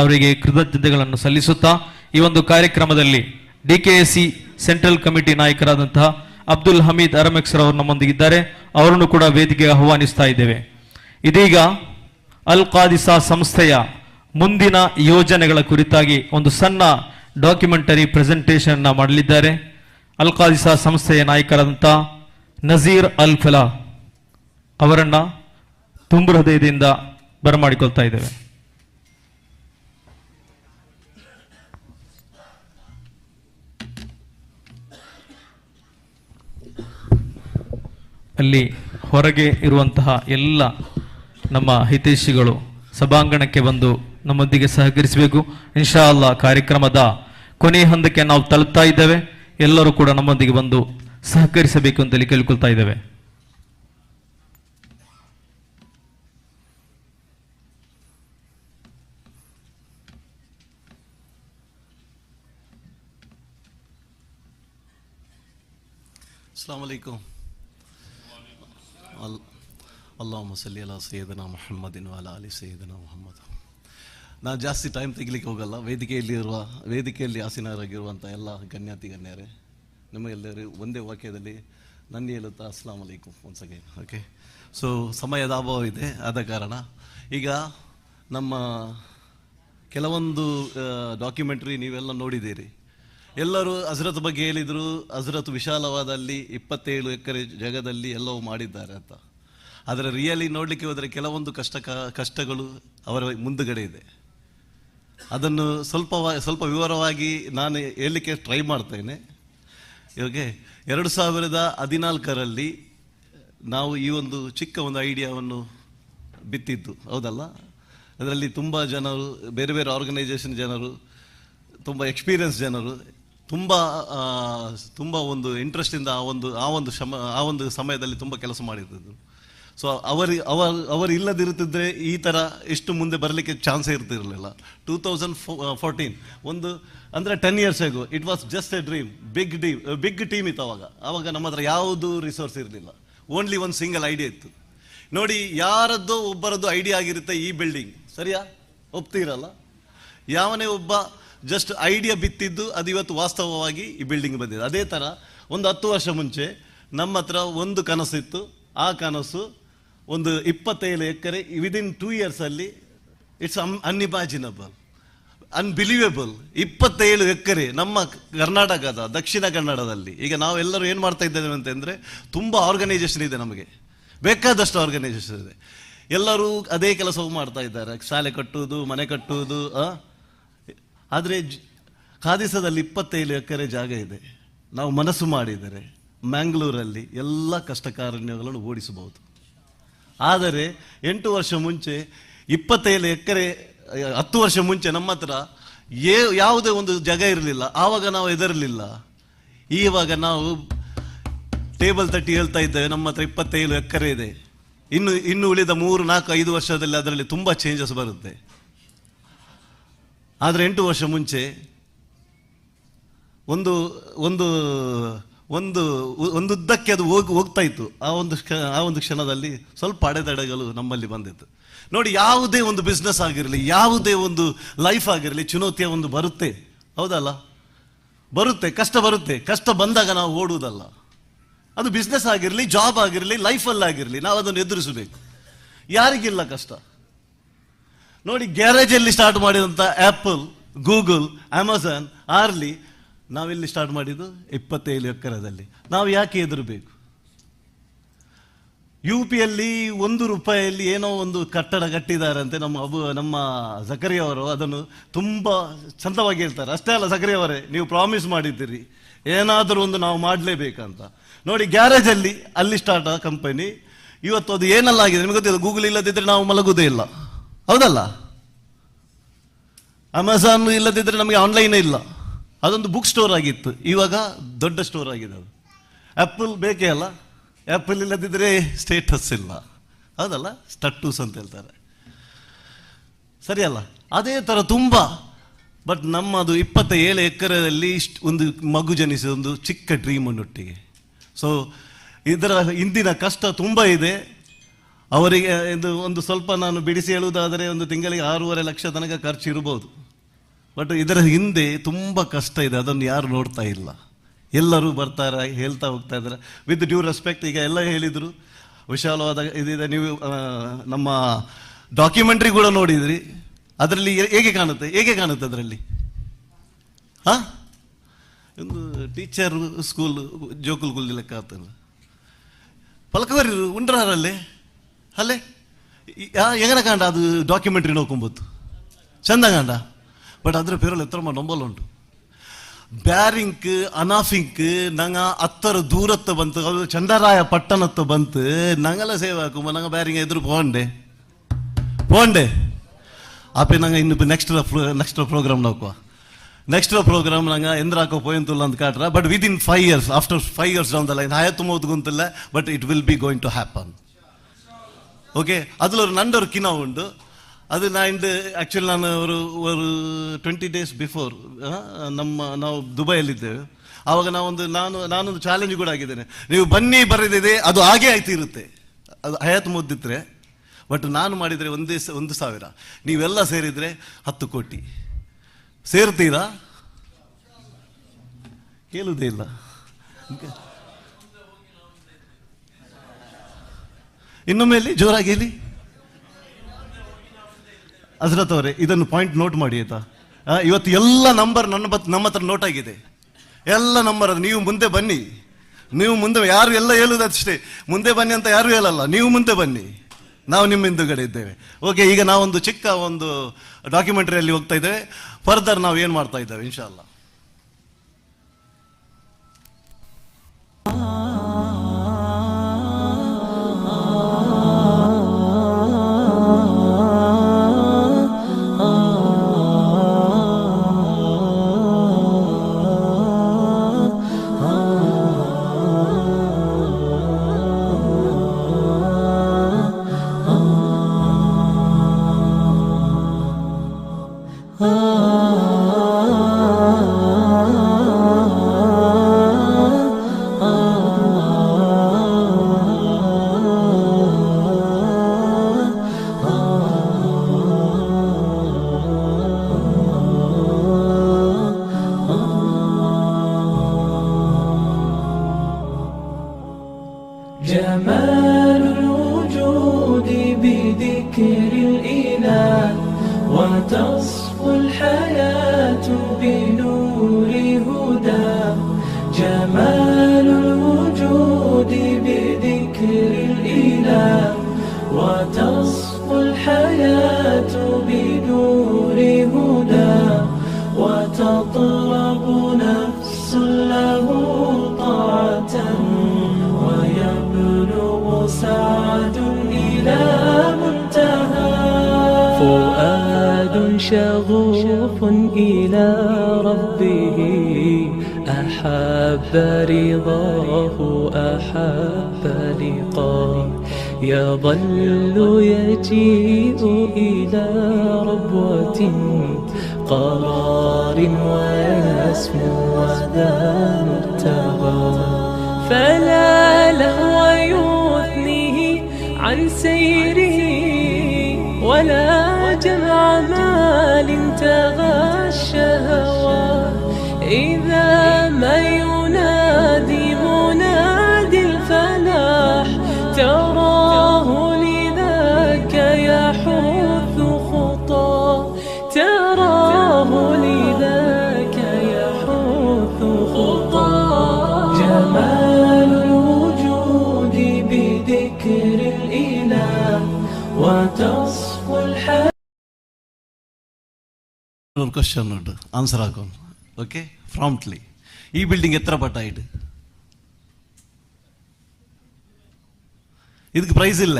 ಅವರಿಗೆ ಕೃತಜ್ಞತೆಗಳನ್ನು ಸಲ್ಲಿಸುತ್ತಾ ಈ ಒಂದು ಕಾರ್ಯಕ್ರಮದಲ್ಲಿ ಡಿಕೆಎಸ್ಸಿ ಸೆಂಟ್ರಲ್ ಕಮಿಟಿ ನಾಯಕರಾದಂತಹ ಅಬ್ದುಲ್ ಹಮೀದ್ ಅರಮೆಕ್ಸ್ ಅವರು ನಮ್ಮೊಂದಿಗಿದ್ದಾರೆ. ಅವರನ್ನು ಕೂಡ ವೇದಿಕೆಗೆ ಆಹ್ವಾನಿಸ್ತಾ ಇದ್ದೇವೆ. ಇದೀಗ ಅಲ್ ಖಾದಿಸಾ ಸಂಸ್ಥೆಯ ಮುಂದಿನ ಯೋಜನೆಗಳ ಕುರಿತಾಗಿ ಒಂದು ಸಣ್ಣ ಡಾಕ್ಯುಮೆಂಟರಿ ಪ್ರೆಸೆಂಟೇಷನ್ ಮಾಡಲಿದ್ದಾರೆ. ಅಲ್ ಖಾದಿಸಾ ಸಂಸ್ಥೆಯ ನಾಯಕರಾದಂತಹ ನಜೀರ್ ಅಲ್ ಫಲಾ ಅವರನ್ನ ತುಂಬು ಹೃದಯದಿಂದ ಬರಮಾಡಿಕೊಳ್ತಾ ಇದ್ದೇವೆ. ಅಲ್ಲಿ ಹೊರಗೆ ಇರುವಂತಹ ಎಲ್ಲ ನಮ್ಮ ಹಿತೈಷಿಗಳು ಸಭಾಂಗಣಕ್ಕೆ ಬಂದು ನಮ್ಮೊಂದಿಗೆ ಸಹಕರಿಸಬೇಕು. ಇನ್ಶಾ ಅಲ್ಲಾ ಕಾರ್ಯಕ್ರಮದ ಕೊನೆಯ ಹಂತಕ್ಕೆ ನಾವು ತಲುಪ್ತಾ ಇದ್ದೇವೆ. ಎಲ್ಲರೂ ಕೂಡ ನಮ್ಮೊಂದಿಗೆ ಬಂದು ಸಹಕರಿಸಬೇಕು ಅಂತೇಳಿ ಕೇಳ್ಕೊಳ್ತಾ ಇದ್ದೇವೆ. अस्सलाम वालेकुम. ಅಲ್ಲಾಹುಮ್ಮ ಸಲ್ಲಿ ಅಲಾ ಸಯ್ಯದನಾ ಮುಹಮ್ಮದಿನ್ ವ ಅಲಾ ಆಲಿ ಸಯ್ಯದನಾ ಮುಹಮ್ಮದ್. ನಾನು ಜಾಸ್ತಿ ಟೈಮ್ ತೆಗಿಲಿಕ್ಕೆ ಹೋಗಲ್ಲ. ವೇದಿಕೆಯಲ್ಲಿ ಆಸೀನರಾಗಿರುವಂಥ ಎಲ್ಲ ಗಣ್ಯರೇ, ನಿಮಗೆಲ್ಲರೂ ಒಂದೇ ವಾಕ್ಯದಲ್ಲಿ ನನ್ನ ಹೇಳುತ್ತಾ ಅಸ್ಸಲಾಮ್ ಅಲೈಕುಮ್ ಒನ್ಸ್ ಅಗೈನ್. ಓಕೆ, ಸೊ ಸಮಯದ ಅಭಾವ ಇದೆ, ಆದ ಕಾರಣ ಈಗ ನಮ್ಮ ಕೆಲವೊಂದು ಡಾಕ್ಯುಮೆಂಟ್ರಿ ನೀವೆಲ್ಲ ನೋಡಿದ್ದೀರಿ. ಎಲ್ಲರೂ ಹಜರತ್ ಬಗ್ಗೆ ಹೇಳಿದರು. ಹಜರತ್ ವಿಶಾಲವಾದಲ್ಲಿ 27 ಎಕರೆ ಜಾಗದಲ್ಲಿ ಎಲ್ಲವೂ ಮಾಡಿದ್ದಾರೆ ಅಂತ. ಆದರೆ ರಿಯಲಿ ನೋಡಲಿಕ್ಕೆ ಹೋದರೆ ಕೆಲವೊಂದು ಕಷ್ಟಗಳು ಅವರ ಮುಂದುಗಡೆ ಇದೆ. ಅದನ್ನು ಸ್ವಲ್ಪ ವಿವರವಾಗಿ ನಾನು ಹೇಳಲಿಕ್ಕೆ ಟ್ರೈ ಮಾಡ್ತೇನೆ. ಇವಾಗೆ 2014ರಲ್ಲಿ ನಾವು ಈ ಒಂದು ಚಿಕ್ಕ ಒಂದು ಐಡಿಯಾವನ್ನು ಬಿತ್ತಿದ್ದು, ಹೌದಲ್ಲ? ಅದರಲ್ಲಿ ತುಂಬ ಜನರು, ಬೇರೆ ಬೇರೆ ಆರ್ಗನೈಸೇಷನ್ ಜನರು, ತುಂಬ ಎಕ್ಸ್ಪೀರಿಯನ್ಸ್ ಜನರು, ತುಂಬ ಒಂದು ಇಂಟ್ರೆಸ್ಟಿಂದ ಆ ಒಂದು ಸಮಯದಲ್ಲಿ ತುಂಬ ಕೆಲಸ ಮಾಡಿದ್ದು. ಸೊ ಅವರು ಇಲ್ಲದಿರುತ್ತಿದ್ದರೆ ಈ ಥರ ಎಷ್ಟು ಮುಂದೆ ಬರಲಿಕ್ಕೆ ಚಾನ್ಸೇ ಇರ್ತಿರಲಿಲ್ಲ. 2014 ಒಂದು ಅಂದರೆ 10 years ago it was just a dream. Big team ಇತ್ತು ಆವಾಗ ನಮ್ಮ ಹತ್ರ ಯಾವುದು ರಿಸೋರ್ಸ್ ಇರಲಿಲ್ಲ. ಓನ್ಲಿ ಒಂದು ಸಿಂಗಲ್ ಐಡಿಯಾ ಇತ್ತು. ನೋಡಿ, ಯಾರದ್ದೋ ಒಬ್ಬರದ್ದು ಐಡಿಯಾ ಆಗಿರುತ್ತೆ ಈ ಬಿಲ್ಡಿಂಗ್, ಸರಿಯಾ? ಒಪ್ತೀರಲ್ಲ? ಯಾವನೇ ಒಬ್ಬ ಜಸ್ಟ್ ಐಡಿಯಾ ಬಿತ್ತಿದ್ದು ಅದು ಇವತ್ತು ವಾಸ್ತವವಾಗಿ ಈ ಬಿಲ್ಡಿಂಗ್ ಬಂದಿದೆ. ಅದೇ ಥರ ಒಂದು 10 ವರ್ಷ ಮುಂಚೆ ನಮ್ಮ ಹತ್ರ ಒಂದು ಕನಸಿತ್ತು. ಆ ಕನಸು ಒಂದು 27 ಎಕರೆ ವಿದಿನ್ 2 years ಅಲ್ಲಿ. It's unimaginable, unbelievable. 27 ಎಕರೆ ನಮ್ಮ ಕರ್ನಾಟಕದ ದಕ್ಷಿಣ ಕನ್ನಡದಲ್ಲಿ. ಈಗ ನಾವೆಲ್ಲರೂ ಏನು ಮಾಡ್ತಾ ಇದ್ದೇವೆ ಅಂತಂದರೆ, ತುಂಬ ಆರ್ಗನೈಸೇಷನ್ ಇದೆ, ನಮಗೆ ಬೇಕಾದಷ್ಟು ಆರ್ಗನೈಸೇಷನ್ ಇದೆ. ಎಲ್ಲರೂ ಅದೇ ಕೆಲಸವು ಮಾಡ್ತಾ ಇದ್ದಾರೆ, ಶಾಲೆ ಕಟ್ಟುವುದು, ಮನೆ ಕಟ್ಟುವುದು. ಆದರೆ ಖಾದಿಸಾದಲ್ಲಿ 27 ಎಕರೆ ಜಾಗ ಇದೆ. ನಾವು ಮನಸ್ಸು ಮಾಡಿದರೆ ಮ್ಯಾಂಗ್ಳೂರಲ್ಲಿ ಎಲ್ಲ ಕಷ್ಟಕಾರಣ್ಯಗಳನ್ನು ಓಡಿಸಬಹುದು. ಆದರೆ 8 ವರ್ಷ ಮುಂಚೆ 27 ಎಕರೆ 10 ವರ್ಷ ಮುಂಚೆ ನಮ್ಮ ಹತ್ರ ಯಾವುದೇ ಒಂದು ಜಾಗ ಇರಲಿಲ್ಲ. ಆವಾಗ ನಾವು ಹೆದರಲಿಲ್ಲ. ಈವಾಗ ನಾವು ಟೇಬಲ್ ತಟ್ಟಿ ಹೇಳ್ತಾ ಇದ್ದೇವೆ, ನಮ್ಮ ಹತ್ರ 27 ಎಕರೆ ಇದೆ. ಇನ್ನು ಉಳಿದ 3, 4, 5 ವರ್ಷದಲ್ಲಿ ಅದರಲ್ಲಿ ತುಂಬ ಚೇಂಜಸ್ ಬರುತ್ತೆ. ಆದರೆ 8 ವರ್ಷ ಮುಂಚೆ ಒಂದುದ್ದಕ್ಕೆ ಅದು ಹೋಗ್ತಾ ಇತ್ತು. ಆ ಒಂದು ಕ್ಷಣದಲ್ಲಿ ಸ್ವಲ್ಪ ಅಡೆತಡೆಗಳು ನಮ್ಮಲ್ಲಿ ಬಂದಿತ್ತು. ನೋಡಿ, ಯಾವುದೇ ಒಂದು ಬಿಸ್ನೆಸ್ ಆಗಿರಲಿ, ಯಾವುದೇ ಒಂದು ಲೈಫ್ ಆಗಿರಲಿ, ಚುನೌತಿಯ ಒಂದು ಬರುತ್ತೆ, ಹೌದಲ್ಲ? ಬರುತ್ತೆ, ಕಷ್ಟ ಬರುತ್ತೆ. ಕಷ್ಟ ಬಂದಾಗ ನಾವು ಓಡುವುದಲ್ಲ. ಅದು ಬಿಸ್ನೆಸ್ ಆಗಿರಲಿ, ಜಾಬ್ ಆಗಿರಲಿ, ಲೈಫಲ್ಲಾಗಿರಲಿ, ನಾವು ಅದನ್ನು ಎದುರಿಸಬೇಕು. ಯಾರಿಗಿಲ್ಲ ಕಷ್ಟ? ನೋಡಿ, ಗ್ಯಾರೇಜಲ್ಲಿ ಸ್ಟಾರ್ಟ್ ಮಾಡಿದಂಥ ಆ್ಯಪಲ್, ಗೂಗಲ್, ಅಮೆಝಾನ್, ಆರ್ಲಿ, ನಾವೆಲ್ಲಿ ಸ್ಟಾರ್ಟ್ ಮಾಡಿದ್ದು 27 ಎಕರೆದಲ್ಲಿ. ನಾವು ಯಾಕೆ ಹೆದರಬೇಕು? UPಯಲ್ಲಿ ₹1 ಏನೋ ಒಂದು ಕಟ್ಟಡ ಕಟ್ಟಿದ್ದಾರಂತೆ. ನಮ್ಮ ಜಕರಿಯಾ ಅವರು ಅದನ್ನು ತುಂಬ ಚಂದವಾಗಿ ಹೇಳ್ತಾರೆ. ಅಷ್ಟೇ ಅಲ್ಲ, ಜಕರಿಯಾ ಅವರೇ, ನೀವು ಪ್ರಾಮಿಸ್ ಮಾಡಿದ್ದೀರಿ ಏನಾದರೂ ಒಂದು ನಾವು ಮಾಡಲೇಬೇಕಂತ. ನೋಡಿ, ಗ್ಯಾರೇಜಲ್ಲಿ ಅಲ್ಲಿ ಸ್ಟಾರ್ಟ್ ಆ ಕಂಪನಿ. ಇವತ್ತು ಅದು ಏನೆಲ್ಲ ಆಗಿದೆ ನಿಮಗೆ ಗೊತ್ತಿಲ್ಲ. ಗೂಗಲ್ ಇಲ್ಲದಿದ್ದರೆ ನಾವು ಮಲಗುವುದೇ ಇಲ್ಲ, ಹೌದಲ್ಲ? ಅಮೆಝಾನ್ ಇಲ್ಲದಿದ್ದರೆ ನಮಗೆ ಆನ್ಲೈನೇ ಇಲ್ಲ. ಅದೊಂದು ಬುಕ್ ಸ್ಟೋರ್ ಆಗಿತ್ತು, ಇವಾಗ ದೊಡ್ಡ ಸ್ಟೋರ್ ಆಗಿದೆ. ಅದು ಆ್ಯಪಲ್ ಬೇಕೇ ಅಲ್ಲ? ಆ್ಯಪಲ್ ಇಲ್ಲದಿದ್ದರೆ ಸ್ಟೇಟಸ್ ಇಲ್ಲ, ಹೌದಲ್ಲ? ಸ್ಟಟ್ಟೂಸ್ ಅಂತ ಹೇಳ್ತಾರೆ, ಸರಿಯಲ್ಲ? ಅದೇ ಥರ ತುಂಬ. ಬಟ್ ನಮ್ಮದು 27 ಎಕರೆಯಲ್ಲಿ ಒಂದು ಮಗು ಜನಿಸಿದ ಒಂದು ಚಿಕ್ಕ ಡ್ರೀಮನ್ನೊಟ್ಟಿಗೆ. ಸೊ ಇದರ ಹಿಂದಿನ ಕಷ್ಟ ತುಂಬ ಇದೆ. ಅವರಿಗೆ ಇದು ಒಂದು ಸ್ವಲ್ಪ ನಾನು ಬಿಡಿಸಿ ಹೇಳುವುದಾದರೆ ಒಂದು ತಿಂಗಳಿಗೆ 6.5 ಲಕ್ಷ ತನಕ ಖರ್ಚು ಇರ್ಬೋದು. ಬಟ್ ಇದರ ಹಿಂದೆ ತುಂಬ ಕಷ್ಟ ಇದೆ, ಅದನ್ನು ಯಾರು ನೋಡ್ತಾ ಇಲ್ಲ. ಎಲ್ಲರೂ ಬರ್ತಾರೆ, ಹೇಳ್ತಾ ಹೋಗ್ತಾ ಇದ್ದಾರೆ. ವಿತ್ ಡ್ಯೂ ರೆಸ್ಪೆಕ್ಟ್, ಈಗ ಎಲ್ಲ ಹೇಳಿದರು, ವಿಶಾಲವಾದ ಇದಿದೆ. ನೀವು ನಮ್ಮ ಡಾಕ್ಯುಮೆಂಟ್ರಿ ಕೂಡ ನೋಡಿದ್ರಿ, ಅದರಲ್ಲಿ ಹೇಗೆ ಕಾಣುತ್ತೆ ಅದರಲ್ಲಿ ಒಂದು ಟೀಚರ್ ಸ್ಕೂಲ್ ಜೋಕುಲ್ ಲೆಕ್ಕ ಆಗ್ತದೆ. ಪಲಕವರಿ ಉಂಡ್ರಾರಲ್ಲೇ ಅಲ್ಲೇ ಎಂಗನ ಕಾಂಡ ಅದು ಡಾಕ್ಯುಮೆಂಟ್ರಿ ನೋಕೊಂಬತ್ತು ಚಂದ ಕಾಂಡ. ಬಟ್ ಅದರ ಪೇರಲ್ಲಿ ಎತ್ತರ ನಂಬಲ್ಲುಂಟು. ಬ್ಯಾರಿಂಕ್ ಅನಾಫಿಂಕ್ ನಂಗ ಅತ್ತರ ದೂರತ್ತು ಬಂತು, ಅದು ಚಂಡರಾಯ ಪಟ್ಟಣತ್ತು ಬಂತು. ನಂಗೆಲ್ಲ ಸೇವೆ ಹಾಕುമ്പോൾ ನಂಗೆ ಬ್ಯಾರಿಂಗ್ ಎದುರು போண்டே அப்போ நாங்கள் இன்னும் நெக்ஸ்ட் ப்ரோக்ராம் நோக்குவோம். ನೆಕ್ಸ್ಟ್ ಪ್ರೋಗ್ರಾಮ್ ನಂಗೆ ಎಂದ್ರಾಕೋ ಪೋಯಂತುಲ್ಲ ಅಂತ ಕಾಟ್ರ. But within 5 years, after 5 years down the line ಹಯತ್ತುಮೋದು ಗುಂತಿಲ್ಲ. But it will be going to happen. Okay, அதில் ನಂದೊರು ಕಿನ ಉಂಟು. ಅದು ಆ್ಯಕ್ಚುಲಿ ನಾನು ஒரு 20 days ಬಿಫೋರ್ ನಾವು ದುಬೈಯಲ್ಲಿದ್ದೇವೆ. ಆವಾಗ ನಾನೊಂದು ಚಾಲೆಂಜ್ ಕೂಡ ಆಗಿದ್ದೇನೆ. ನೀವು ಬನ್ನಿ ಬರೆದಿದೆ ಅದು ಹಾಗೆ ಆಯ್ತು ಇರುತ್ತೆ, ಅದು ಹಯಾತ್ ಮುದ್ದಿದ್ರೆ. ಬಟ್ ನಾನು ಮಾಡಿದರೆ 1,000, ನೀವೆಲ್ಲ ಸೇರಿದರೆ 10 ಕೋಟಿ. ಸೇರ್ತೀರಾ? ಕೇಳುವುದೇ ಇಲ್ಲ. ಇನ್ನೊಮ್ಮೆ ಹೇಳಿ, ಜೋರಾಗಿ ಹೇಳಿ. ಹಜರತ್ ಅವರೇ, ಇದನ್ನು ಪಾಯಿಂಟ್ ನೋಟ್ ಮಾಡಿ ಆಯ್ತಾ. ಇವತ್ತು ಎಲ್ಲ ನಂಬರ್ ನಮ್ಮ ಹತ್ರ ನೋಟ್ ಆಗಿದೆ, ಎಲ್ಲ ನಂಬರ್. ಅದು ನೀವು ಮುಂದೆ ಬನ್ನಿ, ನೀವು ಮುಂದೆ. ಯಾರು ಎಲ್ಲ ಹೇಳುವುದಷ್ಟೇ, ಮುಂದೆ ಬನ್ನಿ ಅಂತ ಯಾರು ಹೇಳಲ್ಲ. ನೀವು ಮುಂದೆ ಬನ್ನಿ, ನಾವು ನಿಮ್ಮ ಹಿಂದುಗಡೆ ಇದ್ದೇವೆ. ಓಕೆ, ಈಗ ನಾವೊಂದು ಚಿಕ್ಕ ಒಂದು ಡಾಕ್ಯುಮೆಂಟರಿಯಲ್ಲಿ ಹೋಗ್ತಾ ಇದ್ದೇವೆ. ಫರ್ದರ್ ನಾವು ಏನು ಮಾಡ್ತಾ ಇದ್ದೇವೆ ಇನ್ಶಾಅಲ್ಲಾ. جمال الوجود بذكر الإله وتصفو الحياة بنور هدى. جمال الوجود بذكر الإله وتصفو الحياة بنور هدى. وتطلب نفس له طاعة ويبلغ سعد إلى منتهى. فؤاد شغوف إلى ربه أحب رضاه أحب لقاه. يظل يجيء إلى ربوة قرار ويسمو وذا مرتضى. فلا لهو يثنيه عن سيره ولا جمع مال تغشى هواه. إذا ما ينادي منادي الفلاح تراه لذاك يحث خطاه. تراه لذاك يحث خطاه. جمال الوجود بذكر الإله وتصفو الحياة. ಕ್ವಶನ್ ಉಂಟು, ಆನ್ಸರ್ ಹಾಕೋಣ. Okay, promptly. ಈ ಬಿಲ್ಡಿಂಗ್ ಎತ್ತರ ಪಟ್ಟ ಇಡು, ಇದಕ್ಕೆ ಪ್ರೈಸ್ ಇಲ್ಲ.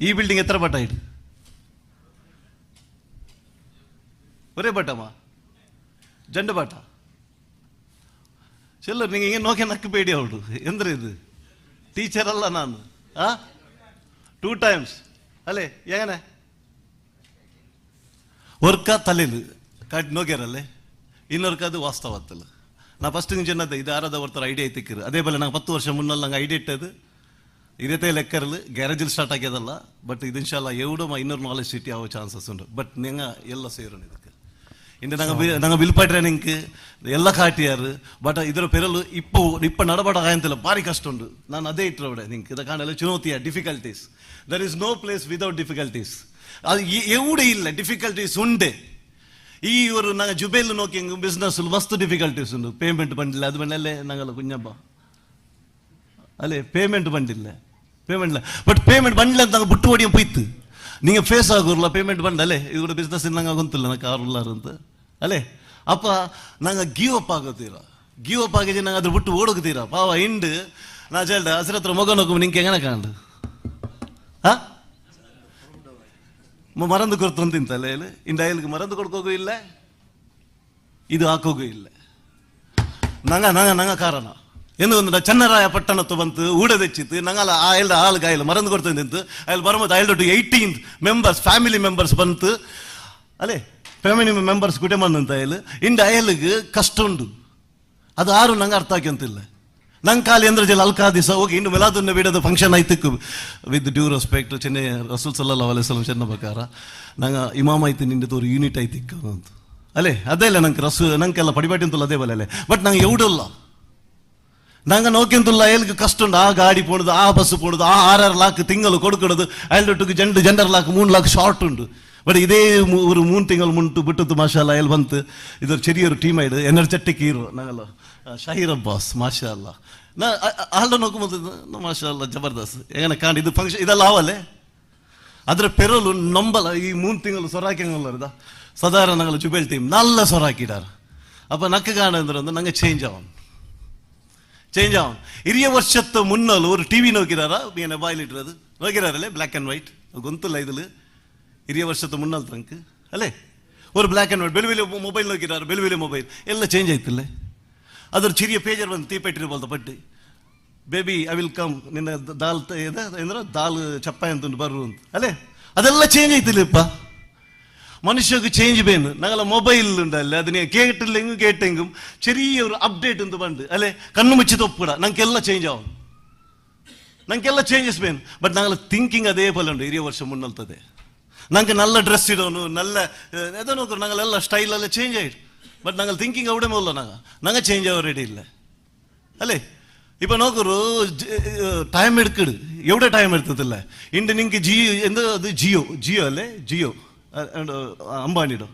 ಈ ಬಿಲ್ಡಿಂಗ್ ಎತ್ತರ ಪಟ್ಟ ಇಡು, ಒರೇ ಬಟ್ಟಮ್ಮ ಜಂಡು ಬಾಟ ಚೆಲ್ಲ. ನಿಂಗೆ ಹಿಂಗೆ ನೋಕೆ ನಕ್ಕಬೇಡಿ. ಅವಳು ಎಂದ್ರೆ ಇದು ಟೀಚರ್ ಅಲ್ಲ ನಾನು. 2 times ಅಲ್ಲೇ ಏನೇ ಒರ್ಕ ತಲೆಲು ಕಾಟ್ ನೋಗ್ಯಾರಲ್ಲೇ, ಇನ್ನೊರ್ಕದು ವಾಸ್ತವತ್ತಲ್ಲ. ನಾ ಫಸ್ಟ್ ಜನ ಇದು ಯಾರಾದ ಹೊರ್ತಾರೆ ಐಡಿಯಾ ಐತಿಕ್ಕಿರು. ಅದೇ ಬಲ್ಲ ನಂಗೆ 10 ವರ್ಷ ಮುನ್ನಲ್ಲಿ ನಂಗೆ ಐಡಿಯಾ ಇಟ್ಟದು ಇರತ್ತೆ ಲೆಕ್ಕರಲ್ಲಿ ಗ್ಯಾರೇಜಲ್ಲಿ ಸ್ಟಾರ್ಟ್ ಆಗ್ಯದಲ್ಲ ಬಟ್ ಇದು ಇನ್ಶಾಲ್ಲ ಎವಡೋ ಇನ್ನೊರು ನಾಲೆಜ್ ಸಿಟಿ ಆಗೋ ಚಾನ್ಸಸ್ ಉಂಟು ಬಟ್ ನಿಂಗ ಎಲ್ಲ ಸೇರೋಣ ಇದಕ್ಕೆ ಇಂದ ನಂಗೆ ವಿಲ್ಪ ಟ್ರೈನಿಂಗ್ ಎಲ್ಲ ಕಾಟಿಯಾರು ಬಟ್ ಇದರ ಪೆರಲು ಇಪ್ಪ ನಡಬಡ ಆಯಂತಿಲ್ಲ ಭಾರಿ ಕಷ್ಟ ಉಂಟು ನಾನು ಅದೇ ಇಟ್ಟರೆ ನಿಂಗೆ ಇದ ಕಾಣಲ್ಲ ಚುನೌತಿಯ difficulties there is no place without difficulties ಅದು ಎವಡೆ ಇಲ್ಲ ಡಿಫಿಕಲ್ಟೀಸ್ ಉಂಡೆ ಈ ಇವರು ನಂಗೆ ಜುಬೇಲ್ ನೋಕಿ ಬಿಸ್ನೆಸ್ ಮಸ್ತ್ ಡಿಫಿಕಲ್ಟೀಸ್ ಉಂಟು ಪೇಮೆಂಟ್ ಬಂದಿಲ್ಲ ಅದು ಬಂಡಲ್ಲೇ ನಂಗಲ್ಲ ಕುഞ്ഞಬ್ಬ ಅಲ್ಲೇ ಪೇಮೆಂಟ್ ಬಂದಿಲ್ಲ ಬಟ್ ಪೇಮೆಂಟ್ ಬಂದಿಲ್ಲ ಅಂತ ನಂಗೆ ಬಿಟ್ಟು ಹೊಡಿಯ ಪೋಯ್ತು நீங்கள் ஃபேஸ் ஆகுறல பேமெண்ட் பண்ணலே இவரோட பிஸ்னஸ் நாங்கள் ಗೊತ್ತಿಲ್ಲ ನನಗೆ ಕಾರುಲ್ಲಾರು ಅಂತ ಅಲ್ಲೇ ಅಪ್ಪ ನಂಗೆ ಗೀವ್ ಅಪ್ ಆಗಿದ್ದು ನಂಗೆ ಅದ್ರ ಬಿಟ್ಟು ಓಡೋಗ್ತೀರಾ ಪಾವ ಇಂಡು ನಾ ಹೇಳ್ದೆ ಹಸಿರತ್ರ ಮಗ ನೋಕು ನಿಂಗೆ ಹೆಂಗನ ಕಾಣು ಮರಂದು ಕೊಡ್ತು ಅಂತಿಂತಲ್ಲ ಹೇಳಿ ಇಂದ ಅಯ್ಯಲ್ಗೆ ಮರಂದು ಕೊಡ್ಕೋಗೂ ಇಲ್ಲ ಇದು ಹಾಕೋಗೂ ಇಲ್ಲ ನಂಗೆ ಕಾರಣ ಎಂದು ಚನ್ನರಾಯ ಪಟ್ಟಣತ್ತು ಬಂತು ಊಡ ತೆಚ್ಚಿತ್ತು ನಂಗಲ್ಲ ಆ ಎಲ್ಲ ಹಾಲು ಕಾಯಿಲ್ಲ ಮರಂದು ಕೊಡ್ತಂದು ನಿಂತು ಅಲ್ಲಿ ಬರಬಹುದು 18 ಮೆಂಬರ್ಸ್ ಫ್ಯಾಮಿಲಿ ಮೆಂಬರ್ಸ್ ಬಂತು ಅಲ್ಲೇ ಫ್ಯಾಮಿಲಿ ಮೆಂಬರ್ಸ್ ಕುಟುಂಬ ಅಂತ ಹೇಳಿ ಇಂಡ ಅಯ್ಯಲ್ಗೆ ಕಷ್ಟ ಉಂಟು ಅದು ಆರು ನಂಗೆ ಅರ್ಥ ಆಕ್ಯಂತಿಲ್ಲ ನಂಗೆ ಖಾಲಿ ಅಂದ್ರೆ ಜಲ್ ಅಲ್ಕಾ ದಿವಸ ಹೋಗಿ ಇನ್ನು ಮಿಲಾದುನ್ನ ಬಿಡೋದು ಫಂಕ್ಷನ್ ಆಯ್ತು ವಿತ್ ಡ್ಯೂ ರೆಸ್ಪೆಕ್ಟ್ ಚೆನ್ನೈ ರಸೂಲ್ ಸಲ್ಲಲ್ಲಾಹು ಅಲೈಹಿ ವಸಲ್ಲಂ ಚೆನ್ನ ಪ್ರಕಾರ ನಂಗೆ ಇಮಾಮ್ ಆಯ್ತು ನಿಂದು ತೋರು ಯೂನಿಟ್ ಆಯ್ತಿಕ್ಕ ಅಂತ ಅಲ್ಲೇ ಅದೇ ಇಲ್ಲ ನಂಗೆ ನಂಗೆಲ್ಲ ಪಡಿಪಾಟಿ ಅಂತಲ್ಲ ಅದೇ ಬಲ್ಲ ಬಟ್ ನಂಗೆ ಎವಡಲ್ಲ ನಂಗೆ ನೋಕ್ಯಂತುಲ್ಲ ಅಯ್ಯಲ್ಗೆ ಕಷ್ಟ ಉಂಟು ಆ ಗಾಡಿ ಪೋಣದು ಆ ಬಸ್ ಪೋಣದು ಆ 6 ಲಾಕ್ ತಿಂಗಳು ಕೊಡ್ಕೊಡೋದು ಅಯ್ಯಲ್ಟೊಟ್ಟಿಗೆ ಜೆಂಡರ್ ಲಾಕ್ 3 ಲಾಕ್ ಶಾರ್ಟ್ ಉಂಟು ಬಟ್ ಇದೇ ஒரு 3 ತಿಂಗಳು ಮುಂಟು ಬಿಟ್ಟದ್ದು ಮಾಷಾಲ್ಲ ಅಯ್ಯಲ್ ಬಂತು ಇದರ ಚೆರಿಯರು ಟೀಮ್ ಆಯ್ತು ಎನರ್ಜೆಟಿಕ್ ಹೀರೋ ನಂಗಲ್ಲ ಶಾಹಿರ್ ಅಬ್ಬಾಸ್ ಮಾಷಾಲ್ಲ ನಾ ಆಲ್ಡ ನೋಡ್ಕೊಂಬಂದು ಮಾಷಾಲ್ಲ ಜಬರ್ದಸ್ತ್ ಏನ ಕಾಣಿ ಇದು ಫಂಕ್ಷನ್ ಇದೆಲ್ಲ ಆವಲ್ಲೇ ಅದರ ಪೆರಲು ನಂಬಲ್ಲ ಈ 3 ತಿಂಗಳು ಸೊರಾಕಿಂಗಲ್ಲ ಸಾಧಾರಣ ನಂಗಲ್ಲ ಜುಬೇಲ್ ಟೀಮ್ ನಲ್ಲ ಸೊರಾಕಿಡಾರ ಅಪ್ಪ ನಕ್ಕ ಕಾಣ ಅಂದ್ರೆ ನಂಗೆ ಚೇಂಜ್ ಆವನ್ ಹಿರಿಯ ವರ್ಷತ್ತು ಮುನ್ನಲು ஒரு டிவி நோக்கிறாரா என்ன பாயில் இடுறது நோக்கிறாரല്ലേ ಬ್ಲ್ಯಾಕ್ ಆ್ಯಂಡ್ ವೈಟ್ ಗೊತ್ತಿಲ್ಲ ಇದಿಲ್ಲ ಹಿರಿಯ ವರ್ಷತ್ತು ಮುನ್ನಲ್ ತನಕ ಅಲ್ಲೇ ஒரு ಬ್ಲ್ಯಾಕ್ ಆ್ಯಂಡ್ ವೈಟ್ ಬೆಳುವಿಲೆ ಮೊಬೈಲ್ ನೋಕ್கிறாರು ಬೆಳುವಿಲೆ ಮೊಬೈಲ್ ಎಲ್ಲ ಚೇಂಜ್ ಆಯ್ತಿಲ್ಲ ಅದ್ರ ಚಿರಿಯ ಪೇಜರ್ ಬಂದು ತೀಪೆಟ್ಟಿರ್ಬೋದ ಪಟ್ಟಿ ಬೇಬಿ ಐ ವಿಲ್ ಕಮ್ ನಿನ್ನ ದಾಲ್ ಅಂದ್ರೆ ದಾಲ್ ಚಪ್ಪಾಯಿ ಅಂತ ಬರು ಅಂತ ಅಲ್ಲೇ ಅದೆಲ್ಲ ಚೇಂಜ್ ಆಯ್ತಿಲ್ಲಪ್ಪ മനുഷ്യക്ക് ചേഞ്ച് വേണം ഞങ്ങളെ മൊബൈൽ ഉണ്ടല്ലേ അതിനെ കേട്ടില്ലെങ്കും കേട്ടെങ്കും ചെറിയൊരു അപ്ഡേറ്റ് എന്ത് പണ്ട് അല്ലെ കണ്ണു വെച്ച് തൊപ്പിട ഞങ്ങൾക്കെല്ലാം ചേഞ്ച് ആവും ഞങ്ങൾക്കെല്ലാം ചേഞ്ചസ് വേണം ബട്ട് ഞങ്ങൾ തിങ്കിങ് അതേപോലെ ഉണ്ട് 20 ವರ್ಷ മുന്നൽത്തದೆ ഞങ്ങൾക്ക് നല്ല ഡ്രസ് ഇടണം നല്ല ഏതോ നോക്കണം ഞങ്ങളെല്ലാം സ്റ്റൈലെല്ലാം ചേഞ്ച് ആയിട്ട് ബട്ട് ഞങ്ങൾ തിങ്കിങ് അവിടെ പോല ഞങ്ങൾ ചേഞ്ച് ആവാൻ റെഡി ഇല്ല അല്ലേ ഇപ്പൊ നോക്കൂ ടൈം എടുക്കട് എവിടെ ടൈം എടുത്തതില്ല ഇണ്ട് നിങ്ങൾക്ക് ജിയോ എന്താ അത് ജിയോ അല്ലേ ജിയോ ಅಂಬಾನಿಡು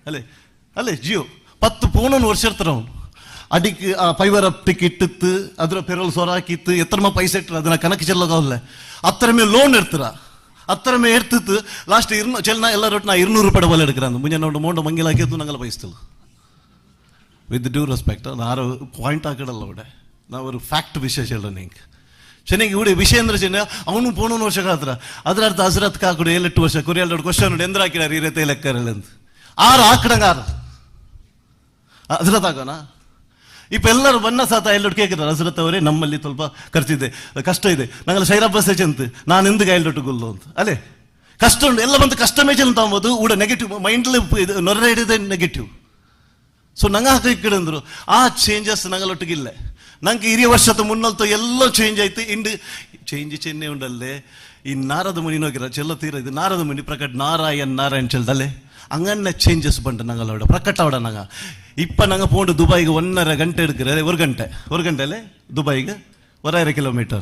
ಅಲ್ಲೇ ಜಿಯೋ 10 ಫೋನನ್ನು ವರ್ಷ ಇರ್ತಾರ ಅವನು ಅಡಿಗೆ ಫೈಬರ್ ಅಪ್ಟಿಕ್ ಇಟ್ಟಿತ್ತು ಅದರ ಪೆರಲ್ ಸೊರಾಕಿತ್ತು ಎತ್ತರಮ ಪೈಸೆ ಇಟ್ಟರು ಅದನ್ನ ಕನಕ ಚೆಲ್ಲೋಗಲ್ಲ ಅತ್ತರ ಮೇಲೆ ಲೋನ್ ಇರ್ತಾರ ಅತ್ತರ ಮೇಲೆ ಇರ್ತಿತ್ತು ಲಾಸ್ಟ್ ಚೆಲ್ನ ಎಲ್ಲ ರೊಟ್ಟು ನಾ 200 ರೂಪಾಯಿ ಬಲ್ಲ எடுக்கிறாங்க ಮುಂಜಾನೆ ನೋಡು ಮೋಂಡ ಮಂಗಿಲ ಹಾಕಿತ್ತು ನಂಗೆಲ್ಲ ಪೈಸ್ತಿಲ್ಲ ವಿತ್ ಡ್ಯೂ ರೆಸ್ಪೆಕ್ಟ್ ನಾನು ಪಾಯಿಂಟ್ ಹಾಕಿಡಲ್ಲ ಅವಡೆ ನಾವು ಒಂದು ಫ್ಯಾಕ್ಟ್ ವಿಶೇಷ ಹೇಳ ನಿಂಗೆ ಚೆನ್ನಾಗಿ ಇವಡೆ ವಿಷಯ ಅಂದ್ರೆ ಚೆನ್ನ ಅವನು ಪೋಣೊಂದು ವರ್ಷ ಕಾತ್ರ ಅದರ ಅರ್ಥ ಹಸ್ರತ್ ಕಾಕುಡು 7-8 ವರ್ಷ ಕೊರಿಯಲ್ ಕ್ವಶನ್ ನೋಡಿ ಎಂದ್ರ ಹಾಕಿದಾರೆ ಈ ರೀತಿ ಲೆಕ್ಕರಲ್ಲಿ ಅಂತ 6 ಹಾಕಡಂಗ 6 ಹಸ್ರತ್ ಹಾಕೋಣ ಇಪ್ಪ ಎಲ್ಲರೂ ಬನ್ನ ಸಾತ ಎಲ್ಲೊಟ್ಟು ಕೇಳ್ತಾರೆ ಹಸ್ರತ್ ಅವರೇ ನಮ್ಮಲ್ಲಿ ಸ್ವಲ್ಪ ಖರ್ಚಿದೆ ಕಷ್ಟ ಇದೆ ನಂಗೆಲ್ಲ ಶೈರಾಬ್ ಸೆಚಂತ್ ನಾನು ಎಂದ ಎಲ್ಲೊಟ್ಟು ಗುಲ್ಲು ಅಂತ ಅಲ್ಲೇ ಕಷ್ಟ ಉಂಟು ಎಲ್ಲ ಬಂದು ಕಷ್ಟ ಮೇಚಲ್ ತಾಂಬೋದು ಊಡ ನೆಗೆಟಿವ್ ಮೈಂಡ್ಲಿ ನೊರೆ ಹಿಡಿದೆ ನೆಗೆಟಿವ್ ಸೊ ನಂಗೆ ಹಾಕಿಕ್ಕಂದ್ರು ಆ ಚೇಂಜಸ್ ನಂಗಲೊಟ್ಟಿಗಿಲ್ಲ ನಂಗೆ 20 ವರ್ಷದ ಮುನ್ನಲ್ತು ಎಲ್ಲ ಚೇಂಜ್ ಆಯ್ತು ಇಂಡು ಚೇಂಜ್ ಚೆನ್ನೆ ಉಂಡಲ್ಲೇ ಈ ನಾರದ ಮುನಿ ನೋಗಿರ ಚೆಲ್ಲ ತೀರ ಇದು ನಾರದ ಮುನಿ ಪ್ರಕಟ್ ನಾರಾಯಣ್ ಚೆಲ್ದಲ್ಲೇ അങ്ങനെ ചേഞ്ചസ് പണ്ട് ഞങ്ങളവിടെ പ്രക്കട്ടവിടെ ഞങ്ങ ഇപ്പം ഞങ്ങൾ പോണ്ട് ദുബായിക്ക് 1.5 ಗಂಟೆ എടുക്കുക ഒരു ಗಂಟೆ അല്ലേ ദുബായിക്ക് 1.5 കിലോമീറ്റർ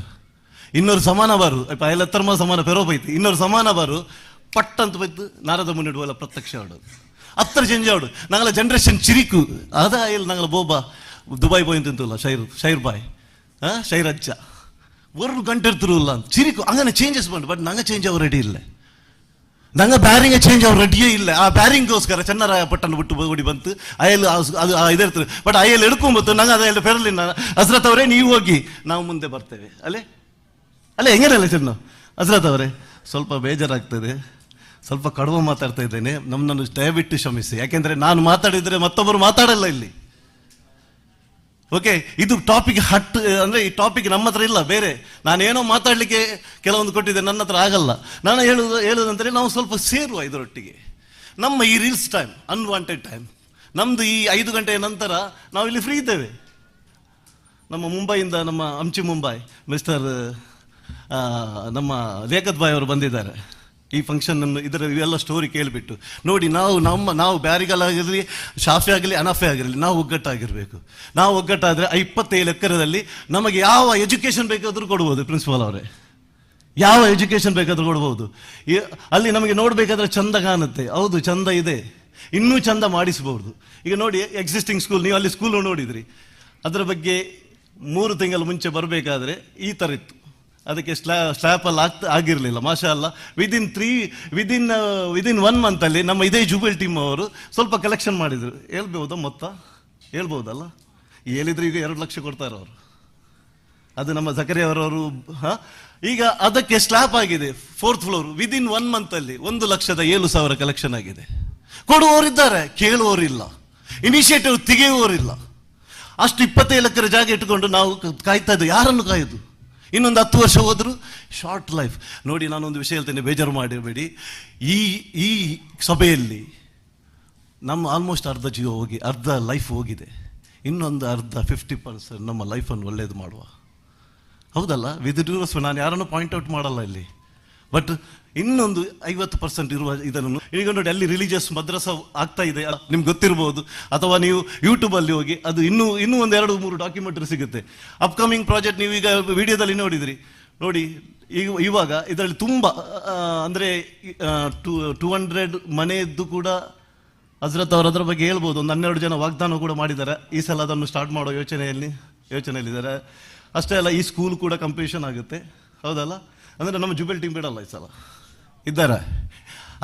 ಇನ್ನೊರು ಸಮಾನ ಬಾರು ಇಪ್ಪ ಎಲ್ಲ ಎತ್ತರಮ ಸಮಾನ ಪೆರೋ ಪೈತಿ ಇನ್ನೊರು ಸಮಾನ ಬಾರು ಪಟ್ಟಂತ ಬೈತು ನಾರದ ಮುನಿ ಇಡುವಲ್ಲ ಪ್ರತ್ಯಕ್ಷ ಆಡೋದು ಅತ್ರ ಚೇಂಜ್ ಆಡು ഞങ്ങള ಜನರೇಷನ್ ಚಿರಿಕು ಅದಾಯಿಲ್ಲ ഞങ്ങൾ ಬೋಬಾ ದುಬಾಯ್ പോയി ತಿಂತಲ್ಲ ಶೈರ್ ಬಾಯ್ ಶೈರ್ ಅಜ್ಜ 1 ಗಂಟೆ ಇರ್ತಿರಲ್ಲ ಅಂತ ಚಿರಿಕು ಹಂಗನೆ ಚೇಂಜಸ್ ಬಂದು ಬಟ್ ನಂಗೆ ಚೇಂಜ್ ಆಗ ರೆಡಿ ಇಲ್ಲ ನಂಗೆ ಬ್ಯಾರಿಂಗ್ ಚೇಂಜ್ ಆಗ ರೆಡಿಯೇ ಇಲ್ಲ ಆ ಬ್ಯಾರಿಂಗ್ಗೋಸ್ಕರ ಚೆನ್ನರಾಯ ಪಟ್ಟಣ ಬಿಟ್ಟು ಓಡಿ ಬಂತು ಅಯ್ಯಲ್ ಅದು ಇದಿರ್ತದೆ ಬಟ್ ಅಯ್ಯಲ್ ಎಡ್ಕೊಂಬತ್ತು ನಂಗೆ ಅದೆಲ್ಲ ಪೆರಲಿನ ಹಸ್ರತ್ ಅವರೇ ನೀವು ಹೋಗಿ ನಾವು ಮುಂದೆ ಬರ್ತೇವೆ ಅಲ್ಲೇ ಹೆಂಗೇನಲ್ಲ ಚೆನ್ನ ಹಸ್ರತ್ ಅವರೇ ಸ್ವಲ್ಪ ಬೇಜಾರಾಗ್ತದೆ ಸ್ವಲ್ಪ ಕಡುವ ಮಾತಾಡ್ತಾ ಇದ್ದೇನೆ ನಮ್ಮನ್ನು ದಯವಿಟ್ಟು ಕ್ಷಮಿಸಿ ಯಾಕೆಂದ್ರೆ ನಾನು ಮಾತಾಡಿದ್ರೆ ಮತ್ತೊಬ್ಬರು ಮಾತಾಡಲ್ಲ ಇಲ್ಲಿ ಓಕೆ ಇದು ಟಾಪಿಕ್ ಅಂದ್ರೆ ಈ ಟಾಪಿಕ್ ನಮ್ಮ ಹತ್ರ ಇಲ್ಲ ಬೇರೆ ನಾನೇನೋ ಮಾತಾಡ್ಲಿಕ್ಕೆ ಕೆಲವೊಂದು ಕೊಟ್ಟಿದ್ದೆ ನನ್ನ ಹತ್ರ ಆಗಲ್ಲ ನಾನು ಹೇಳುದಂದ್ರೆ ನಾವು ಸ್ವಲ್ಪ ಸೇರುವ ಇದರೊಟ್ಟಿಗೆ ನಮ್ಮ ಈ ರೀಲ್ಸ್ ಟೈಮ್ ಅನ್ವಾಂಟೆಡ್ ಟೈಮ್ ನಮ್ದು ಈ 5 ಗಂಟೆಯ ನಂತರ ನಾವು ಇಲ್ಲಿ ಫ್ರೀ ಇದ್ದೇವೆ ನಮ್ಮ ಮುಂಬೈಯಿಂದ ನಮ್ಮ ಮುಂಬೈ ಮಿಸ್ಟರ್ ನಮ್ಮ ರೇಖತ್ ಬಾಯ್ ಅವರು ಬಂದಿದ್ದಾರೆ ಈ ಫಂಕ್ಷನನ್ನು, ಇದರ ಇವೆಲ್ಲ ಸ್ಟೋರಿ ಕೇಳಿಬಿಟ್ಟು ನೋಡಿ, ನಾವು ಬ್ಯಾರಿಗಲಾಗಿರಲಿ, ಶಾಫಿ ಆಗಲಿ, ಅನಫೆ ಆಗಿರಲಿ, ನಾವು ಒಗ್ಗಟ್ಟಾಗಿರಬೇಕು. ನಾವು ಒಗ್ಗಟ್ಟಾದರೆ 27 ಎಕರೆದಲ್ಲಿ ನಮಗೆ ಯಾವ ಎಜುಕೇಷನ್ ಬೇಕಾದರೂ ಕೊಡ್ಬೋದು. ಪ್ರಿನ್ಸಿಪಾಲ್ ಅವರೇ, ಯಾವ ಎಜುಕೇಷನ್ ಬೇಕಾದರೂ ಕೊಡ್ಬೋದು. ಅಲ್ಲಿ ನಮಗೆ ನೋಡಬೇಕಾದ್ರೆ ಚಂದ ಕಾಣುತ್ತೆ, ಹೌದು ಚಂದ ಇದೆ, ಇನ್ನೂ ಚಂದ ಮಾಡಿಸ್ಬೋದು. ಈಗ ನೋಡಿ ಎಕ್ಸಿಸ್ಟಿಂಗ್ ಸ್ಕೂಲ್, ನೀವು ಅಲ್ಲಿ ಸ್ಕೂಲ್ ನೋಡಿದ್ರಿ, ಅದರ ಬಗ್ಗೆ 3 ತಿಂಗಳ ಮುಂಚೆ ಬರಬೇಕಾದ್ರೆ ಈ ಥರ ಇತ್ತು, ಅದಕ್ಕೆ ಸ್ಲ್ಯಾಪಲ್ಲಿ ಆಗಿರಲಿಲ್ಲ. ಮಾಷಾ ಅಲ್ಲ, ವಿದಿನ್ 1 ಮಂತಲ್ಲಿ ನಮ್ಮ ಇದೇ ಜುಬೆಲ್ ಟೀಮ್ ಅವರು ಸ್ವಲ್ಪ ಕಲೆಕ್ಷನ್ ಮಾಡಿದರು. ಹೇಳ್ಬೋದಾ ಮೊತ್ತ? ಹೇಳ್ಬೋದಲ್ಲ? ಹೇಳಿದ್ರೆ ಈಗ 2 ಲಕ್ಷ ಕೊಡ್ತಾರೆ ಅವರು. ಅದು ನಮ್ಮ ಜಕರಿಯಾ ಅವರವರು. ಈಗ ಅದಕ್ಕೆ ಸ್ಲ್ಯಾಪ್ ಆಗಿದೆ 4th ಫ್ಲೋರ್. ವಿದಿನ್ 1 ಮಂತಲ್ಲಿ 1,07,000 ಕಲೆಕ್ಷನ್ ಆಗಿದೆ. ಕೊಡುವವರಿದ್ದಾರೆ, ಕೇಳುವವರಿಲ್ಲ, ಇನಿಷಿಯೇಟಿವ್ ತೆಗೆಯುವವರಿಲ್ಲ. ಅಷ್ಟು 27 ಎಕರೆ ಜಾಗ ಇಟ್ಟುಕೊಂಡು ನಾವು ಕಾಯ್ತಾ ಇದ್ದು, ಯಾರನ್ನು ಕಾಯೋದು? ಇನ್ನೊಂದು 10 ವರ್ಷ ಹೋದರೂ ಶಾರ್ಟ್ ಲೈಫ್. ನೋಡಿ, ನಾನೊಂದು ವಿಷಯ ಹೇಳ್ತೇನೆ, ಬೇಜಾರು ಮಾಡಿರಬೇಡಿ. ಈ ಸಭೆಯಲ್ಲಿ ನಮ್ಮ ಆಲ್ಮೋಸ್ಟ್ ಅರ್ಧ ಜೀವ ಹೋಗಿ, ಅರ್ಧ ಲೈಫ್ ಹೋಗಿದೆ. ಇನ್ನೊಂದು ಅರ್ಧ 50% ನಮ್ಮ ಲೈಫನ್ನು ಒಳ್ಳೇದು ಮಾಡುವ, ಹೌದಲ್ಲ? ವಿದಿಡೂರಸ್, ನಾನು ಯಾರನ್ನು ಪಾಯಿಂಟ್ ಔಟ್ ಮಾಡಲ್ಲ ಇಲ್ಲಿ, ಬಟ್ ಇನ್ನೊಂದು 50% ಇರುವ ಇದನ್ನು ಈಗ ನೋಡಿ, ಅಲ್ಲಿ ರಿಲಿಜಿಯಸ್ ಮದ್ರಸ ಆಗ್ತಾ ಇದೆ, ನಿಮ್ಗೆ ಗೊತ್ತಿರ್ಬೋದು. ಅಥವಾ ನೀವು ಯೂಟ್ಯೂಬಲ್ಲಿ ಹೋಗಿ ಅದು ಇನ್ನೂ 1-2-3 ಡಾಕ್ಯುಮೆಂಟ್ರಿ ಸಿಗುತ್ತೆ. ಅಪ್ಕಮಿಂಗ್ ಪ್ರಾಜೆಕ್ಟ್ ನೀವು ಈಗ ವಿಡಿಯೋದಲ್ಲಿ ನೋಡಿದ್ರಿ. ನೋಡಿ, ಇವಾಗ ಇದರಲ್ಲಿ ತುಂಬ ಅಂದರೆ 200 ಮನೆಯದ್ದು ಕೂಡ ಹಜರತ್ ಅವರು ಅದರ ಬಗ್ಗೆ ಹೇಳ್ಬೋದು. ಒಂದು 12 ಜನ ವಾಗ್ದಾನ ಕೂಡ ಮಾಡಿದ್ದಾರೆ. ಈ ಸಲ ಅದನ್ನು ಸ್ಟಾರ್ಟ್ ಮಾಡೋ ಯೋಚನೆಯಲ್ಲಿದ್ದಾರೆ. ಅಷ್ಟೇ ಅಲ್ಲ, ಈ ಸ್ಕೂಲ್ ಕೂಡ ಕಂಪ್ಲೀಷನ್ ಆಗುತ್ತೆ, ಹೌದಲ್ಲ? ಅಂದರೆ ನಮ್ಮ ಜುಬೆಲ್ ಟೀಮ್ ಬಿಡಲ್ಲ ಈ ಸಲ, ಇದ್ದಾರೆ.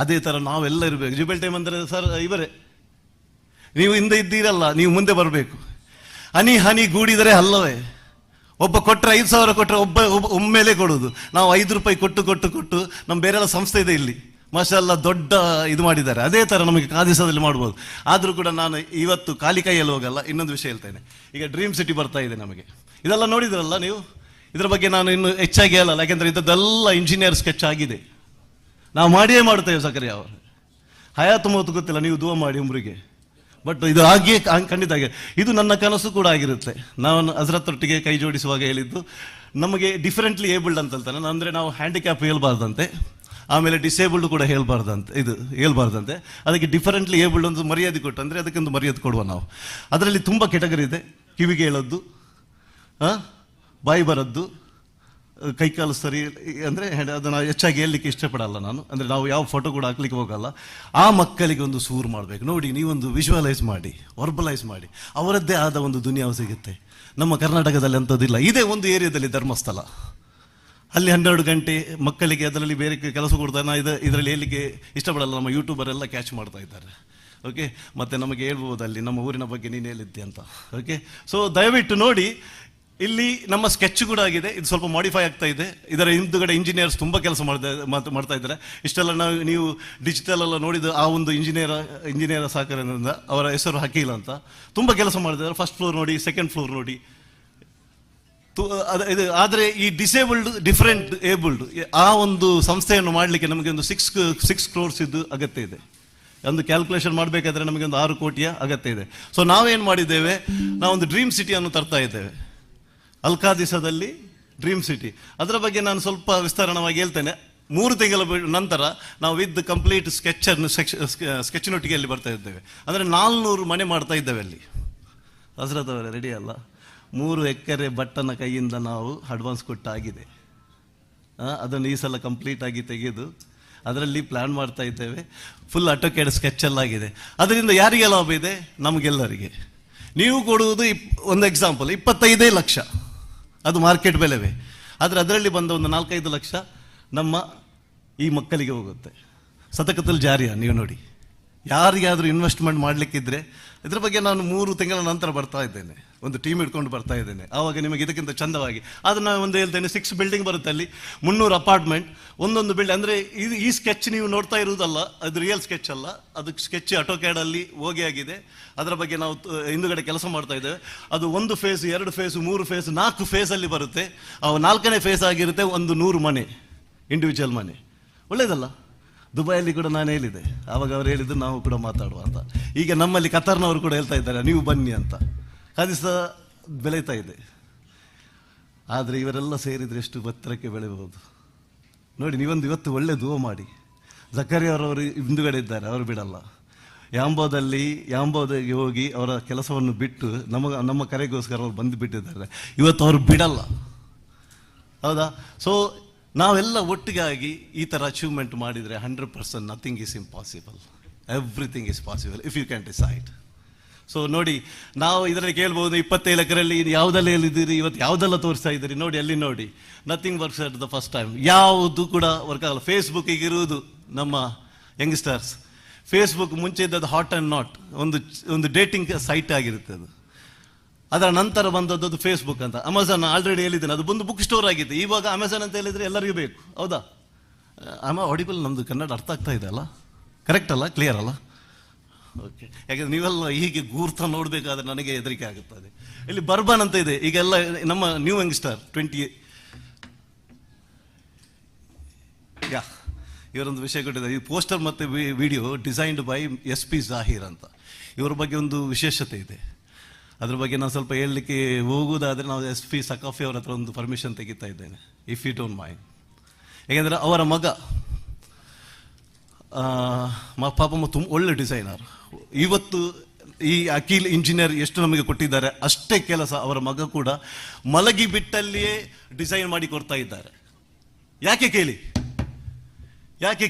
ಅದೇ ಥರ ನಾವೆಲ್ಲ ಇರಬೇಕು. ಜುಬೆಲ್ ಟೀಮ್ ಅಂದರೆ ಸರ್ ಇವರೇ, ನೀವು ಹಿಂದೆ ಇದ್ದೀರಲ್ಲ, ನೀವು ಮುಂದೆ ಬರಬೇಕು. ಹನಿ ಹನಿ ಗೂಡಿದರೆ ಅಲ್ಲವೇ? ಒಬ್ಬ ಕೊಟ್ಟರೆ 5,000 ಕೊಟ್ಟರೆ ಒಮ್ಮೆಲೆ ಕೊಡೋದು. ನಾವು 5 ರೂಪಾಯಿ ಕೊಟ್ಟು ನಮ್ಮ ಬೇರೆಲ್ಲ ಸಂಸ್ಥೆ ಇದೆ ಇಲ್ಲಿ, ಮಾಷಾಲ್ಲ, ದೊಡ್ಡ ಇದು ಮಾಡಿದ್ದಾರೆ. ಅದೇ ಥರ ನಮಗೆ ಕಾದಿಸದಲ್ಲಿ ಮಾಡ್ಬೋದು. ಆದರೂ ಕೂಡ ನಾನು ಇವತ್ತು ಖಾಲಿ ಕೈಯಲ್ಲಿ ಹೋಗಲ್ಲ. ಇನ್ನೊಂದು ವಿಷಯ ಹೇಳ್ತೇನೆ. ಈಗ ಡ್ರೀಮ್ ಸಿಟಿ ಬರ್ತಾ ಇದೆ ನಮಗೆ, ಇದೆಲ್ಲ ನೋಡಿದ್ರಲ್ಲ ನೀವು. ಇದರ ಬಗ್ಗೆ ನಾನು ಇನ್ನು ಹೆಚ್ಚಾಗಿ ಹೇಳಲ್ಲ, ಯಾಕೆಂದರೆ ಇದೆಲ್ಲ ಇಂಜಿನಿಯರ್ ಸ್ಕೆಚ್ ಆಗಿದೆ. ನಾವು ಮಾಡಿಯೇ ಮಾಡ್ತೇವೆ ಸಕರಿಯಾ ಅವರು. ಹಯಾತು ಮೂವತ್ತು ಗೊತ್ತಿಲ್ಲ, ನೀವು ದುವಾ ಮಾಡಿ ಉಮ್ರಿಗೆ. ಬಟ್ ಇದು ಹಾಗೆಯೇ ಖಂಡಿತ ಆಗಿದೆ. ಇದು ನನ್ನ ಕನಸು ಕೂಡ ಆಗಿರುತ್ತೆ. ನಾನು ಹಜರತ್ ಒಟ್ಟಿಗೆ ಕೈ ಜೋಡಿಸುವಾಗ ಹೇಳಿದ್ದು, ನಮಗೆ ಡಿಫರೆಂಟ್ಲಿ ಏಬಲ್ಡ್ ಅಂತ ಹೇಳ್ತಾನೆ. ಅಂದರೆ ನಾವು ಹ್ಯಾಂಡಿಕ್ಯಾಪ್ ಹೇಳ್ಬಾರ್ದಂತೆ, ಆಮೇಲೆ ಡಿಸೇಬಲ್ಡ್ ಕೂಡ ಹೇಳ್ಬಾರ್ದಂತೆ. ಅದಕ್ಕೆ ಡಿಫರೆಂಟ್ಲಿ ಏಬಲ್ಡ್ ಒಂದು ಮರ್ಯಾದೆ ಕೊಟ್ಟು, ಅಂದರೆ ಅದಕ್ಕೊಂದು ಮರ್ಯಾದೆ ಕೊಡುವ ನಾವು. ಅದರಲ್ಲಿ ತುಂಬ ಕೆಟಗರಿ ಇದೆ. ಕಿವಿಗೆ ಹೇಳೋದು, ಬಾಯಿ ಬರದ್ದು, ಕೈಕಾಲು ಸರಿ, ಅಂದರೆ ಅದನ್ನು ಹೆಚ್ಚಾಗಿ ಹೇಳಲಿಕ್ಕೆ ಇಷ್ಟಪಡಲ್ಲ ನಾನು. ಅಂದರೆ ನಾವು ಯಾವ ಫೋಟೋ ಕೂಡ ಹಾಕ್ಲಿಕ್ಕೆ ಹೋಗಲ್ಲ. ಆ ಮಕ್ಕಳಿಗೆ ಒಂದು ಸೂರು ಮಾಡಬೇಕು. ನೋಡಿ, ನೀವೊಂದು ವಿಜುವಲೈಸ್ ಮಾಡಿ, ವರ್ಬಲೈಸ್ ಮಾಡಿ, ಅವರದ್ದೇ ಆದ ಒಂದು ದುನಿಯಾವು ಸಿಗುತ್ತೆ. ನಮ್ಮ ಕರ್ನಾಟಕದಲ್ಲಿ ಅಂಥದ್ದಿಲ್ಲ. ಇದೇ ಒಂದು ಏರಿಯಾದಲ್ಲಿ ಧರ್ಮಸ್ಥಳ, ಅಲ್ಲಿ 12 ಗಂಟೆ ಮಕ್ಕಳಿಗೆ ಅದರಲ್ಲಿ ಬೇರೆ ಕೆಲಸ ಕೊಡ್ತಾರೆ. ನಾನು ಇದರಲ್ಲಿ ಹೇಳಲಿಕ್ಕೆ ಇಷ್ಟಪಡಲ್ಲ. ನಮ್ಮ ಯೂಟ್ಯೂಬರ್ ಎಲ್ಲ ಕ್ಯಾಚ್ ಮಾಡ್ತಾ ಇದ್ದಾರೆ. ಓಕೆ, ಮತ್ತು ನಮಗೆ ಹೇಳ್ಬೋದು ಅಲ್ಲಿ ನಮ್ಮ ಊರಿನ ಬಗ್ಗೆ ನೀನು ಹೇಳಿದ್ದೆ ಅಂತ. ಓಕೆ, ಸೊ ದಯವಿಟ್ಟು ನೋಡಿ, ಇಲ್ಲಿ ನಮ್ಮ ಸ್ಕೆಚ್ ಕೂಡ ಆಗಿದೆ. ಇದು ಸ್ವಲ್ಪ ಮಾಡಿಫೈ ಆಗ್ತಾ ಇದೆ. ಇದರ ಹಿಂದುಗಡೆ ಇಂಜಿನಿಯರ್ಸ್ ತುಂಬ ಕೆಲಸ ಮಾಡ್ತಾ ಇದ್ದಾರೆ. ಇಷ್ಟೆಲ್ಲ ನೀವು ಡಿಜಿಟಲ್ ಎಲ್ಲ ನೋಡಿದ ಆ ಒಂದು ಇಂಜಿನಿಯರ್ ಸಹಕಾರದಿಂದ, ಅವರ ಹೆಸರು ಹಕೀಲ್ ಅಂತ, ತುಂಬ ಕೆಲಸ ಮಾಡಿದ್ದಾರೆ. ಫಸ್ಟ್ ಫ್ಲೋರ್ ನೋಡಿ, ಸೆಕೆಂಡ್ ಫ್ಲೋರ್ ನೋಡಿ. ಇದು ಆದರೆ ಈ ಡಿಸೇಬಲ್ಡ್, ಡಿಫರೆಂಟ್ ಏಬಲ್ಡ್ ಆ ಒಂದು ಸಂಸ್ಥೆಯನ್ನು ಮಾಡಲಿಕ್ಕೆ ನಮಗೆ ಒಂದು 6 crores ಇದ್ದು ಅಗತ್ಯ ಇದೆ. ಒಂದು ಕ್ಯಾಲ್ಕುಲೇಷನ್ ಮಾಡಬೇಕಾದ್ರೆ ನಮಗೆ ಒಂದು 6 ಕೋಟಿಯ ಅಗತ್ಯ ಇದೆ. ಸೊ ನಾವೇನು ಮಾಡಿದ್ದೇವೆ, ನಾವೊಂದು ಡ್ರೀಮ್ ಸಿಟಿಯನ್ನು ತರ್ತಾ ಇದ್ದೇವೆ, ಅಲ್ಕಾದಿಸದಲ್ಲಿ ಡ್ರೀಮ್ ಸಿಟಿ. ಅದರ ಬಗ್ಗೆ ನಾನು ಸ್ವಲ್ಪ ವಿಸ್ತರಣವಾಗಿ ಹೇಳ್ತೇನೆ. 3 ತಿಂಗಳ ನಂತರ ನಾವು ವಿತ್ ಕಂಪ್ಲೀಟ್ ಸ್ಕೆಚ್ನೊಟ್ಟಿಗೆ ಅಲ್ಲಿ ಬರ್ತಾ ಇದ್ದೇವೆ. ಅಂದರೆ 400 ಮನೆ ಮಾಡ್ತಾ ಇದ್ದೇವೆ ಅಲ್ಲಿ. ಹಜರತ್ ಅವರೇ ರೆಡಿ ಅಲ್ಲ? 3 ಎಕರೆ ಬಟ್ಟನ ಕೈಯಿಂದ ನಾವು ಅಡ್ವಾನ್ಸ್ ಕೊಟ್ಟಾಗಿದೆ. ಅದನ್ನು ಈ ಸಲ ಕಂಪ್ಲೀಟ್ ಆಗಿ ತೆಗೆದು ಅದರಲ್ಲಿ ಪ್ಲ್ಯಾನ್ ಮಾಡ್ತಾ ಇದ್ದೇವೆ. ಫುಲ್ ಆಟೋಕ್ಯಾಡ್ ಸ್ಕೆಚಲ್ಲಾಗಿದೆ. ಅದರಿಂದ ಯಾರಿಗೆ ಲಾಭ ಇದೆ? ನಮಗೆಲ್ಲರಿಗೆ. ನೀವು ಕೊಡುವುದು ಒಂದು ಎಕ್ಸಾಂಪಲ್ 25 ಲಕ್ಷ, ಅದು ಮಾರ್ಕೆಟ್ ಬೆಲೆವೇ. ಆದರೆ ಅದರಲ್ಲಿ ಬಂದ ಒಂದು 4-5 ಲಕ್ಷ ನಮ್ಮ ಈ ಮಕ್ಕಳಿಗೆ ಹೋಗುತ್ತೆ. ಸದಕತಲ್ ಜಾರಿಯ ನೀವು ನೋಡಿ, ಯಾರಿಗಾದರೂ ಇನ್ವೆಸ್ಟ್ಮೆಂಟ್ ಮಾಡಲಿಕ್ಕಿದ್ರೆ ಇದ್ರ ಬಗ್ಗೆ ನಾನು 3 ತಿಂಗಳ ನಂತರ ಬರ್ತಾ ಇದ್ದೇನೆ, ಒಂದು ಟೀಮ್ ಇಟ್ಕೊಂಡು ಬರ್ತಾ ಇದ್ದೇನೆ. ಆವಾಗ ನಿಮಗೆ ಇದಕ್ಕಿಂತ ಚಂದವಾಗಿ ಅದನ್ನು ಒಂದು ಹೇಳ್ತೇನೆ. 6 ಬಿಲ್ಡಿಂಗ್ ಬರುತ್ತೆ ಅಲ್ಲಿ, 300 ಅಪಾರ್ಟ್ಮೆಂಟ್, ಒಂದೊಂದು ಬಿಲ್ಡಿಂಗ್. ಅಂದರೆ ಈ ಸ್ಕೆಚ್ ನೀವು ನೋಡ್ತಾ ಇರುವುದಲ್ಲ, ಅದು ರಿಯಲ್ ಸ್ಕೆಚ್ ಅಲ್ಲ, ಅದು ಸ್ಕೆಚ್ ಆಟೋಕ್ಯಾಡಲ್ಲಿ ಹೋಗಿ ಆಗಿದೆ. ಅದರ ಬಗ್ಗೆ ನಾವು ಹಿಂದುಗಡೆ ಕೆಲಸ ಮಾಡ್ತಾ ಇದ್ದೇವೆ. ಅದು 1 ಫೇಸ್, 2 ಫೇಸ್, 3 ಫೇಸ್, 4 ಫೇಸಲ್ಲಿ ಬರುತ್ತೆ. 4ನೇ ಫೇಸ್ ಆಗಿರುತ್ತೆ ಒಂದು 100 ಮನೆ, ಇಂಡಿವಿಜುವಲ್ ಮನೆ. ಒಳ್ಳೇದಲ್ಲ? ದುಬೈಯಲ್ಲಿ ಕೂಡ ನಾನು ಹೇಳಿದೆ, ಆವಾಗ ಅವರು ಹೇಳಿದ್ದು ನಾವು ಕೂಡ ಮಾತಾಡುವ ಅಂತ. ಈಗ ನಮ್ಮಲ್ಲಿ ಕತಾರ್ನವರು ಕೂಡ ಹೇಳ್ತಾ ಇದ್ದಾರೆ ನೀವು ಬನ್ನಿ ಅಂತ. ಕಾದಿಸ ಬೆಳೀತಾ ಇದೆ. ಆದರೆ ಇವರೆಲ್ಲ ಸೇರಿದರೆ ಎಷ್ಟು ಎತ್ತರಕ್ಕೆ ಬೆಳೆಬಹುದು ನೋಡಿ. ನೀವೊಂದು ಇವತ್ತು ಒಳ್ಳೆ ದುವ ಮಾಡಿ. ಜಕರಿಯಾ ಅವರವರು ಹಿಂದುಗಡೆ ಇದ್ದಾರೆ, ಅವರು ಬಿಡಲ್ಲ. ಯಾಂಬೋದಿಗೆ ಹೋಗಿ ಅವರ ಕೆಲಸವನ್ನು ಬಿಟ್ಟು ನಮ್ಮ ಕರೆಗೋಸ್ಕರ ಅವ್ರು ಬಂದು ಬಿಟ್ಟಿದ್ದಾರೆ. ಇವತ್ತು ಅವರು ಬಿಡಲ್ಲ, ಹೌದಾ? ಸೊ ನಾವೆಲ್ಲ ಒಟ್ಟಿಗಾಗಿ ಈ ಥರ ಅಚೀವ್ಮೆಂಟ್ ಮಾಡಿದರೆ 100% nothing is impossible, everything is possible if you can decide. So ನೋಡಿ, ನಾವು ಇದರಲ್ಲಿ ಕೇಳ್ಬೋದು 27 ಎಕರೆಯಲ್ಲಿ ಯಾವುದೆಲ್ಲ ಹೇಳಿದ್ದೀರಿ, ಇವತ್ತು ಯಾವುದೆಲ್ಲ ತೋರಿಸ್ತಾ ಇದ್ದೀರಿ ನೋಡಿ, ಅಲ್ಲಿ ನೋಡಿ. Nothing works at the first time. ಯಾವುದು ಕೂಡ ವರ್ಕ್ ಆಗಲ್ಲ. ಫೇಸ್ಬುಕ್ ಈಗಿರುವುದು ನಮ್ಮ ಯಂಗ್ಸ್ಟರ್ಸ್. ಫೇಸ್ಬುಕ್ ಮುಂಚೆ ಇದ್ದದ್ದು ಹಾಟ್ ಆ್ಯಂಡ್ ನಾಟ್, ಒಂದು ಡೇಟಿಂಗ್ ಸೈಟ್ ಆಗಿರುತ್ತೆ ಅದು. ಅದರ ನಂತರ ಬಂದದ್ದು ಫೇಸ್ಬುಕ್ ಅಂತ. ಅಮೆಝಾನ್ ಆಲ್ರೆಡಿ ಹೇಳಿದ್ದೇನೆ, ಅದು ಒಂದು ಬುಕ್ ಸ್ಟೋರ್ ಆಗಿದೆ. ಇವಾಗ ಅಮೆಝಾನ್ ಅಂತ ಹೇಳಿದರೆ ಎಲ್ಲರಿಗೂ ಬೇಕು, ಹೌದಾ? ಆಡಿಬಲ್ ನಮ್ಮದು ಕನ್ನಡ ಅರ್ಥ ಆಗ್ತಾ ಇದೆ ಅಲ್ಲ? ಕರೆಕ್ಟ್ ಅಲ್ಲ? ಕ್ಲಿಯರ್ ಅಲ್ಲ? ಓಕೆ. ಯಾಕಂದರೆ ನೀವೆಲ್ಲ ಹೀಗೆ ಗೂರ್ತ ನೋಡಬೇಕಾದ್ರೆ ನನಗೆ ಹೆದರಿಕೆ ಆಗುತ್ತದೆ. ಇಲ್ಲಿ ಬರ್ಬನ್ ಅಂತ ಇದೆ, ಈಗೆಲ್ಲ ನಮ್ಮ ನ್ಯೂ ಯಂಗ್ಸ್ಟರ್ 20 ಇವರೊಂದು ವಿಷಯ ಕೊಟ್ಟಿದ್ದಾರೆ. ಈ ಪೋಸ್ಟರ್ ಮತ್ತು video designed by SP Zaheer ಅಂತ. ಇವರ ಬಗ್ಗೆ ಒಂದು ವಿಶೇಷತೆ ಇದೆ, ಅದ್ರ ಬಗ್ಗೆ ನಾನು ಸ್ವಲ್ಪ ಹೇಳಲಿಕ್ಕೆ ಹೋಗುವುದಾದರೆ ನಾವು SP ಸಕಾಫಿ ಅವರ ಹತ್ರ ಒಂದು ಪರ್ಮಿಷನ್ ತೆಗಿತಾ ಇದ್ದೇನೆ, ಇಫ್ ಯು ಡೋಂಟ್ ಮೈಂಡ್. ಯಾಕೆಂದರೆ ಅವರ ಮಗ ಪಾಪ ಒಳ್ಳೆ ಡಿಸೈನರ್. ಇವತ್ತು ಈ ಅಖಿಲ್ ಇಂಜಿನಿಯರ್ ಎಷ್ಟು ನಮಗೆ ಕೊಟ್ಟಿದ್ದಾರೆ ಅಷ್ಟೇ ಕೆಲಸ ಅವರ ಮಗ ಕೂಡ ಮಲಗಿ ಬಿಟ್ಟಲ್ಲಿಯೇ ಡಿಸೈನ್ ಮಾಡಿ ಕೊಡ್ತಾ ಇದ್ದಾರೆ. ಯಾಕೆ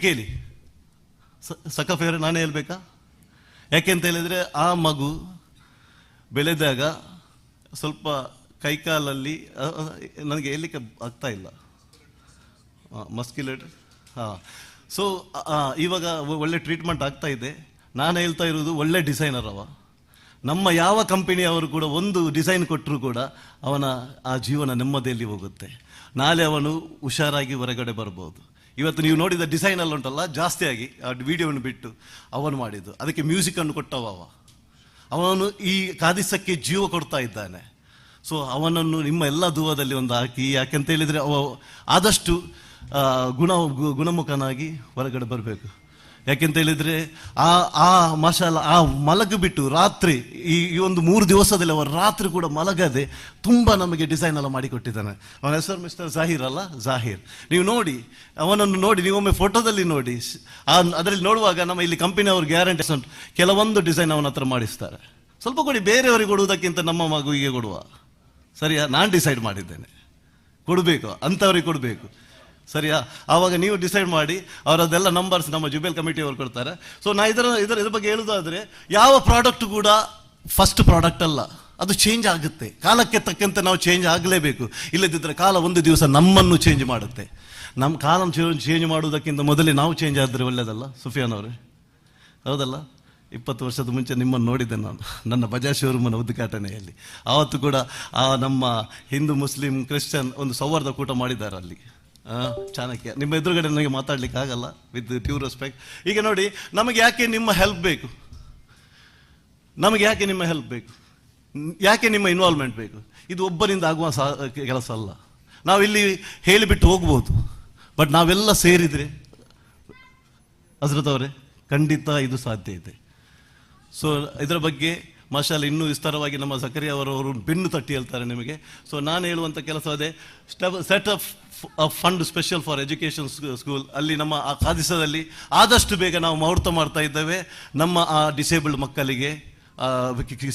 ಕೇಳಿ ಸಕಾಫಿಯವರೇ, ನಾನೇ ಹೇಳ್ಬೇಕಾ? ಯಾಕೆಂತ ಹೇಳಿದರೆ ಆ ಮಗು ಬೆಳೆದಾಗ ಸ್ವಲ್ಪ ಕೈಕಾಲಲ್ಲಿ ನನಗೆ ಹೇಳಲಿಕ್ಕೆ ಆಗ್ತಾ ಇಲ್ಲ, ಮಸ್ಕ್ಯುಲೇಟರ್. ಸೊ ಇವಾಗ ಒಳ್ಳೆ ಟ್ರೀಟ್ಮೆಂಟ್ ಆಗ್ತಾ ಇದೆ. ನಾನು ಹೇಳ್ತಾ ಇರೋದು ಒಳ್ಳೆ ಡಿಸೈನರ್ ಅವ. ನಮ್ಮ ಯಾವ ಕಂಪನಿಯವರು ಕೂಡ ಒಂದು ಡಿಸೈನ್ ಕೊಟ್ಟರು ಕೂಡ ಅವನ ಆ ಜೀವನ ನೆಮ್ಮದಿಯಲ್ಲಿ ಹೋಗುತ್ತೆ. ನಾಳೆ ಅವನು ಹುಷಾರಾಗಿ ಹೊರಗಡೆ ಬರ್ಬೋದು. ಇವತ್ತು ನೀವು ನೋಡಿದ ಡಿಸೈನಲ್ಲಿ ಉಂಟಲ್ಲ, ಜಾಸ್ತಿಯಾಗಿ ಆ ವಿಡಿಯೋವನ್ನು ಬಿಟ್ಟು ಅವನು ಮಾಡಿದ್ದು, ಅದಕ್ಕೆ ಮ್ಯೂಸಿಕನ್ನು ಕೊಟ್ಟವ ಅವನು ಈ ಕಾದಿಸಕ್ಕೆ ಜೀವ ಕೊಡ್ತಾ ಇದ್ದಾನೆ. ಸೊ ಅವನನ್ನು ನಿಮ್ಮ ಎಲ್ಲ ದುವದಲ್ಲಿ ಒಂದು ಹಾಕಿ, ಯಾಕೆಂತ ಹೇಳಿದರೆ ಅವ ಆದಷ್ಟು ಗುಣಮುಖನಾಗಿ ಹೊರಗಡೆ ಬರಬೇಕು. ಯಾಕೆಂತ ಹೇಳಿದರೆ ಆ ಮಸಾಲ ಆ ಮಲಗು ಬಿಟ್ಟು ರಾತ್ರಿ ಈ ಒಂದು 3 ದಿವಸದಲ್ಲಿ ಅವರ ರಾತ್ರಿ ಕೂಡ ಮಲಗದೆ ತುಂಬ ನಮಗೆ ಡಿಸೈನ್ ಎಲ್ಲ ಮಾಡಿಕೊಟ್ಟಿದ್ದಾನೆ. ಅವನ ಹೆಸರು ಮಿಸ್ಟರ್ ಜಾಹೀರ್ ಅಲ್ಲ, ಜಾಹೀರ್. ನೀವು ನೋಡಿ, ಅವನನ್ನು ನೋಡಿ, ನೀವೊಮ್ಮೆ ಫೋಟೋದಲ್ಲಿ ನೋಡಿ. ಅದರಲ್ಲಿ ನೋಡುವಾಗ ನಮ್ಮ ಇಲ್ಲಿ ಕಂಪನಿಯವರು ಗ್ಯಾರಂಟಿ ಕೆಲವೊಂದು ಡಿಸೈನ್ ಅವನ ಹತ್ರ ಮಾಡಿಸ್ತಾರೆ. ಸ್ವಲ್ಪ ಕೊಡಿ, ಬೇರೆಯವರಿಗೆ ಕೊಡುವುದಕ್ಕಿಂತ ನಮ್ಮ ಮಗುವಿಗೆ ಕೊಡುವ, ಸರಿಯಾ? ನಾನು ಡಿಸೈಡ್ ಮಾಡಿದ್ದೇನೆ, ಕೊಡಬೇಕು ಅಂಥವ್ರಿಗೆ ಕೊಡಬೇಕು, ಸರಿಯಾ? ಆವಾಗ ನೀವು ಡಿಸೈಡ್ ಮಾಡಿ ಅವರದ್ದೆಲ್ಲ ನಂಬರ್ಸ್ ನಮ್ಮ ಜುಬೇಲ್ ಕಮಿಟಿಯವರು ಕೊಡ್ತಾರೆ. ಸೊ ನಾ ಇದ್ರ ಬಗ್ಗೆ ಹೇಳೋದಾದರೆ, ಯಾವ ಪ್ರಾಡಕ್ಟ್ ಕೂಡ ಫಸ್ಟ್ ಪ್ರಾಡಕ್ಟ್ ಅಲ್ಲ, ಅದು ಚೇಂಜ್ ಆಗುತ್ತೆ. ಕಾಲಕ್ಕೆ ತಕ್ಕಂತೆ ನಾವು ಚೇಂಜ್ ಆಗಲೇಬೇಕು. ಇಲ್ಲದಿದ್ದರೆ ಕಾಲ ಒಂದು ದಿವಸ ನಮ್ಮನ್ನು ಚೇಂಜ್ ಮಾಡುತ್ತೆ. ನಮ್ಮ ಕಾಲ ಚೇಂಜ್ ಮಾಡುವುದಕ್ಕಿಂತ ಮೊದಲೇ ನಾವು ಚೇಂಜ್ ಆದರೆ ಒಳ್ಳೆಯದಲ್ಲ ಸುಫಿಯಾನ್ ಅವರೇ? ಹೌದಲ್ಲ? 20 ವರ್ಷದ ಮುಂಚೆ ನಿಮ್ಮನ್ನು ನೋಡಿದ್ದೆ ನಾನು, ನನ್ನ ಬಜಾಜ್ ಶೋರೂಮನ ಉದ್ಘಾಟನೆಯಲ್ಲಿ. ಆವತ್ತು ಕೂಡ ನಮ್ಮ ಹಿಂದೂ ಮುಸ್ಲಿಂ ಕ್ರಿಶ್ಚಿಯನ್ ಒಂದು ಸೌಹಾರ್ದ ಕೂಟ ಮಾಡಿದ್ದಾರೆ ಅಲ್ಲಿ ಚಾಣಕ್ಯ. ನಿಮ್ಮ ಎದುರುಗಡೆ ನನಗೆ ಮಾತಾಡ್ಲಿಕ್ಕೆ ಆಗಲ್ಲ, ವಿತ್ ಡ್ಯೂ ರೆಸ್ಪೆಕ್ಟ್. ಈಗ ನೋಡಿ, ನಮಗೆ ಯಾಕೆ ನಿಮ್ಮ ಹೆಲ್ಪ್ ಬೇಕು? ಯಾಕೆ ನಿಮ್ಮ ಇನ್ವಾಲ್ವ್ಮೆಂಟ್ ಬೇಕು? ಇದು ಒಬ್ಬರಿಂದ ಆಗುವ ಕೆಲಸ ಅಲ್ಲ. ನಾವಿಲ್ಲಿ ಹೇಳಿಬಿಟ್ಟು ಹೋಗ್ಬೋದು, ಬಟ್ ನಾವೆಲ್ಲ ಸೇರಿದರೆ ಹಜರತ್ ಅವರೇ ಖಂಡಿತ ಇದು ಸಾಧ್ಯ ಇದೆ. ಸೊ ಇದರ ಬಗ್ಗೆ ಮಾಷಾಲ್ಲ ಇನ್ನೂ ವಿಸ್ತಾರವಾಗಿ ನಮ್ಮ ಜಕರಿಯಾ ಅವರವರು ಬೆನ್ನು ತಟ್ಟಿ ಹೇಳ್ತಾರೆ ನಿಮಗೆ. ಸೊ ನಾನು ಹೇಳುವಂಥ ಕೆಲಸ ಅದೇ, set of fund special for education school. ಅಲ್ಲಿ ನಮ್ಮ ಆ ಕಾದಿಸದಲ್ಲಿ ಆದಷ್ಟು ಬೇಗ ನಾವು ಮುಹೂರ್ತ ಮಾಡ್ತಾ ಇದ್ದೇವೆ. ನಮ್ಮ ಆ ಡಿಸೇಬಲ್ಡ್ ಮಕ್ಕಳಿಗೆ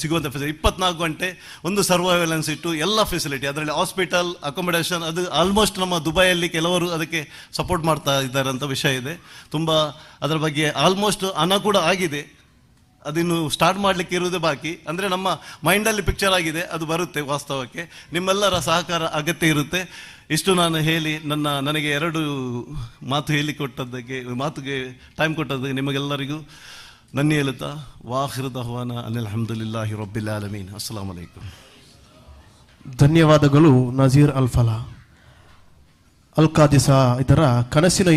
ಸಿಗುವಂಥ ಫೆಸಿಲಿಟಿ 24 ಗಂಟೆ ಒಂದು ಸರ್ವೈಲೆನ್ಸ್ ಇಟ್ಟು ಎಲ್ಲ ಫೆಸಿಲಿಟಿ, ಅದರಲ್ಲಿ ಹಾಸ್ಪಿಟಲ್, ಅಕೊಮಡೇಷನ್, ಅದು ಆಲ್ಮೋಸ್ಟ್ ನಮ್ಮ ದುಬೈಯಲ್ಲಿ ಕೆಲವರು ಅದಕ್ಕೆ ಸಪೋರ್ಟ್ ಮಾಡ್ತಾ ಇದ್ದಾರೆ ಅಂತ ವಿಷಯ ಇದೆ. ತುಂಬ ಅದರ ಬಗ್ಗೆ ಆಲ್ಮೋಸ್ಟ್ ಹಣ ಕೂಡ ಆಗಿದೆ, ಅದಿನ್ನು ಸ್ಟಾರ್ಟ್ ಮಾಡಲಿಕ್ಕೆ ಇರುವುದೇ ಬಾಕಿ. ಅಂದರೆ ನಮ್ಮ ಮೈಂಡಲ್ಲಿ ಪಿಕ್ಚರ್ ಆಗಿದೆ, ಅದು ಬರುತ್ತೆ ವಾಸ್ತವಕ್ಕೆ. ನಿಮ್ಮೆಲ್ಲರ ಸಹಕಾರ ಅಗತ್ಯ ಇರುತ್ತೆ. ಇಷ್ಟು ನಾನು ಹೇಳಿ ನನಗೆ 2 ಮಾತುಗೆ ಟೈಮ್ ಕೊಟ್ಟದ್ದಕ್ಕೆ ನಿಮಗೆಲ್ಲರಿಗೂ ನನ್ನ ಹೇಳುತ್ತಾ ವಾಹಿರ್ ದಹ್ವಾನ ಅಲ್ಹಮ್ದುಲಿಲ್ಲಾಹಿ ರಬ್ಬಿಲ್ ಆಲಮೀನ್. ಅಸ್ಸಲಾಮು ಅಲೈಕುಂ. ಧನ್ಯವಾದಗಳು ನಜೀರ್ ಅಲ್ಫಲಾ. ಅಲ್ ಕಾದಿಸ ಇದರ ಕನಸಿನ